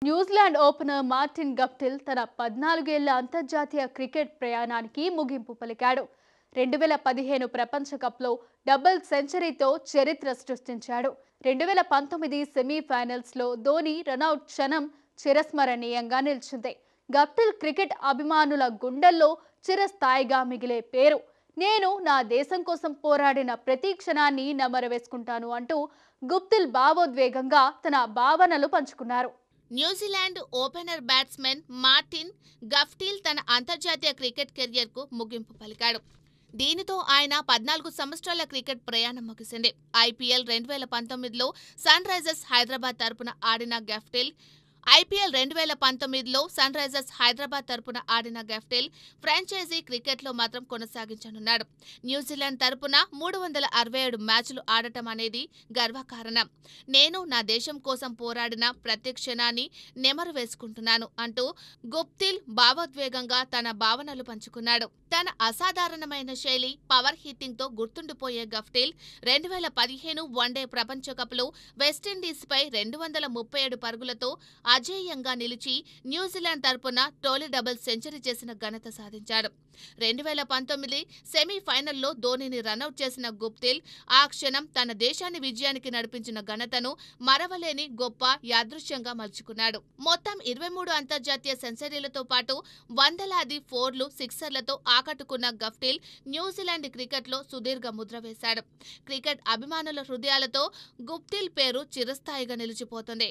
New Zealand opener Martin Guptill తన 14 ఏళ్ల అంతర్జాతీయ క్రికెట్ ప్రయాణానికి ముగింపు పలికాడు. 2015 ప్రపంచ కప్లో డబుల్ సెంచరీతో చరిత్ర సృష్టించాడు. 2019 సెమీఫైనల్స్లో ధోని రనౌట్ క్షణం చిరస్మరణీయంగా నిలిచింది. గప్టిల్ క్రికెట్ అభిమానుల గుండెల్లో చిరస్థాయిగా మిగిలే పేరు. నేను నా దేశం కోసం పోరాడిన ప్రతి క్షణాన్ని నెమరవేసుకుంటాను అంటూ గుప్టిల్ భావోద్వేగంగా తన భావనలు పంచుకున్నారు. New Zealand opener batsmen Martin Guptill తన అంతర్జాతీయ క్రికెట్ కెరియర్కు ముగింపు పలికాడు. దీనితో ఆయన 14 సంవత్సరాల క్రికెట్ ప్రయాణం ముగిసింది. ఐపీఎల్ 2019లో సన్ రైజర్స్ హైదరాబాద్ తరపున ఆడిన గప్టిల్ ఫ్రాంచైజీ క్రికెట్లో మాత్రం కొనసాగించనున్నాడు. న్యూజిలాండ్ తరపున 367 మ్యాచ్లు ఆడటం అనేది గర్వకారణం. నేను నా దేశం కోసం పోరాడిన ప్రతి క్షణాన్ని నెమరు వేసుకుంటున్నాను అంటూ గుప్టిల్ భావోద్వేగంగా తన భావనలు పంచుకున్నాడు. తన అసాధారణమైన శైలి, పవర్ హిట్టింగ్తో గుర్తుండిపోయే గప్టిల్ 2015 వన్డే ప్రపంచ కప్లో వెస్టిండీస్పై 237 పరుగులతో అజేయంగా నిలిచి న్యూజిలాండ్ తరపున తొలి డబుల్ సెంచరీ చేసిన ఘనత సాధించాడు. 2019 సెమీఫైనల్లో ధోనిని రనౌట్ చేసిన గుప్టిల్ ఆ క్షణం తన దేశాన్ని విజయానికి నడిపించిన ఘనతను మరవలేని గొప్ప యాదృశ్యంగా మలుచుకున్నాడు. మొత్తం 23 అంతర్జాతీయ సెంచరీలతో పాటు వందలాది ఫోర్లు, సిక్సర్లతో ఆకట్టుకున్న గప్టిల్ న్యూజిలాండ్ క్రికెట్లో సుదీర్ఘ ముద్ర వేశాడు. క్రికెట్ అభిమానుల హృదయాలతో గుప్టిల్ పేరు చిరస్థాయిగా నిలిచిపోతుంది.